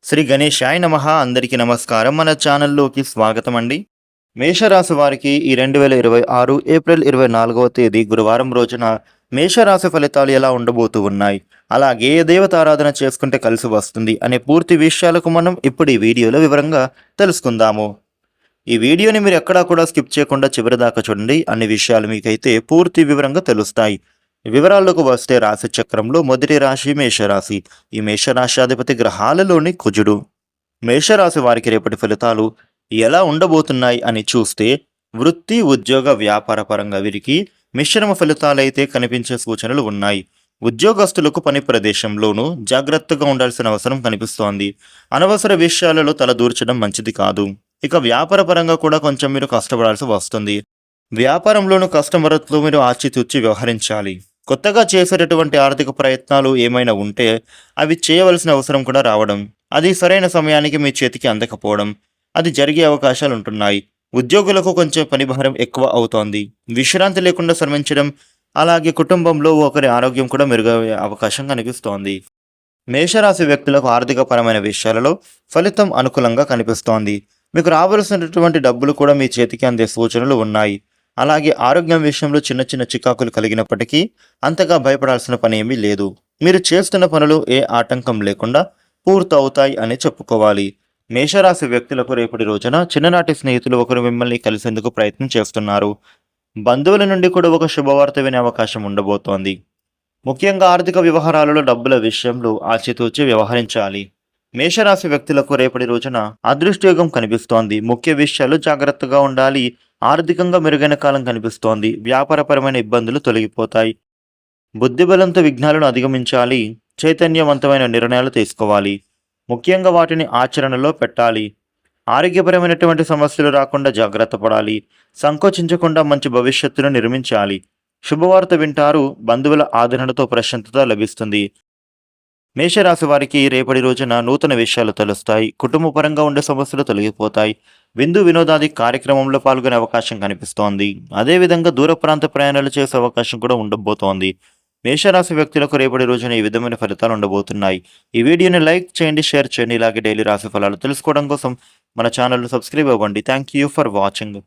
శ్రీ గణేశాయ నమః. అందరికీ నమస్కారం. మన ఛానల్లోకి స్వాగతం అండి. మేషరాశి వారికి ఈ 2026 ఏప్రిల్ 24వ తేదీ గురువారం రోజున మేషరాశి ఫలితాలు ఎలా ఉండబోతూ ఉన్నాయి, అలాగే ఏ దేవత ఆరాధన చేసుకుంటే కలిసి వస్తుంది అనే పూర్తి విషయాలకు మనం ఇప్పుడు ఈ వీడియోలో వివరంగా తెలుసుకుందాము. ఈ వీడియోని మీరు ఎక్కడా కూడా స్కిప్ చేయకుండా చివరి దాకా చూడండి. అన్ని విషయాలు మీకైతే పూర్తి వివరంగా తెలుస్తాయి. వివరాల్లోకి వస్తే రాశి చక్రంలో మొదటి రాశి మేషరాశి. ఈ మేషరాశి అధిపతి గ్రహాలలోని కుజుడు. మేషరాశి వారికి రేపటి ఫలితాలు ఎలా ఉండబోతున్నాయి అని చూస్తే వృత్తి, ఉద్యోగ, వ్యాపార పరంగా వీరికి మిశ్రమ ఫలితాలైతే కనిపించే సూచనలు ఉన్నాయి. ఉద్యోగస్తులకు పని ప్రదేశంలోనూ జాగ్రత్తగా ఉండాల్సిన అవసరం కనిపిస్తోంది. అనవసర విషయాలలో తల దూర్చడం మంచిది కాదు. ఇక వ్యాపార పరంగా కూడా కొంచెం మీరు కష్టపడాల్సి వస్తుంది. వ్యాపారంలోనూ కస్టమర్లతో మీరు ఆచితూచి వ్యవహరించాలి. కొత్తగా చేసేటటువంటి ఆర్థిక ప్రయత్నాలు ఏమైనా ఉంటే అవి చేయవలసిన అవసరం కూడా రావడం, అది సరైన సమయానికి మీ చేతికి అందకపోవడం, అది జరిగే అవకాశాలు ఉంటున్నాయి. ఉద్యోగులకు కొంచెం పని భారం ఎక్కువ అవుతోంది. విశ్రాంతి లేకుండా శ్రమించడం, అలాగే కుటుంబంలో ఒకరి ఆరోగ్యం కూడా మెరుగయ్యే అవకాశం కనిపిస్తోంది. మేషరాశి వ్యక్తులకు ఆర్థిక పరమైన విషయాలలో ఫలితం అనుకూలంగా కనిపిస్తోంది. మీకు రావాల్సినటువంటి డబ్బులు కూడా మీ చేతికి అందే సూచనలు ఉన్నాయి. అలాగే ఆరోగ్యం విషయంలో చిన్న చిన్న చికాకులు కలిగినప్పటికీ అంతగా భయపడాల్సిన పని ఏమీ లేదు. మీరు చేస్తున్న పనులు ఏ ఆటంకం లేకుండా పూర్తవుతాయి అని చెప్పుకోవాలి. మేషరాశి వ్యక్తులకు రేపటి రోజున చిన్ననాటి స్నేహితులు ఒకరు మిమ్మల్ని కలిసేందుకు ప్రయత్నం చేస్తున్నారు. బంధువుల నుండి కూడా ఒక శుభవార్త వినే అవకాశం ఉండబోతోంది. ముఖ్యంగా ఆర్థిక వ్యవహారాలలో డబ్బుల విషయంలో ఆచితూచి వ్యవహరించాలి. మేషరాశి వ్యక్తులకు రేపటి రోజున అదృష్టయోగం కనిపిస్తోంది. ముఖ్య విషయాలు జాగ్రత్తగా ఉండాలి. ఆర్థికంగా మెరుగైన కాలం కనిపిస్తోంది. వ్యాపారపరమైన ఇబ్బందులు తొలగిపోతాయి. బుద్ధిబలంతో విఘ్నాలను అధిగమించాలి. చైతన్యవంతమైన నిర్ణయాలు తీసుకోవాలి. ముఖ్యంగా వాటిని ఆచరణలో పెట్టాలి. ఆరోగ్యపరమైనటువంటి సమస్యలు రాకుండా జాగ్రత్త పడాలి. సంకోచించకుండా మంచి భవిష్యత్తును నిర్మించాలి. శుభవార్త వింటారు. బంధువుల ఆదరణతో ప్రశాంతత లభిస్తుంది. మేషరాశి వారికి రేపటి రోజున నూతన విషయాలు తెలుస్తాయి. కుటుంబ పరంగా ఉండే సమస్యలు తొలగిపోతాయి. విందు వినోదాది కార్యక్రమంలో పాల్గొనే అవకాశం కనిపిస్తోంది. అదేవిధంగా దూర ప్రాంత ప్రయాణాలు చేసే అవకాశం కూడా ఉండబోతోంది. మేషరాశి వ్యక్తులకు రేపటి రోజున ఈ విధమైన ఫలితాలు ఉండబోతున్నాయి. ఈ వీడియోని లైక్ చేయండి, షేర్ చేయండి. ఇలాగే డైలీ రాశి ఫలాలు తెలుసుకోవడం కోసం మన ఛానల్ను సబ్స్క్రైబ్ అవ్వండి. Thank you for watching.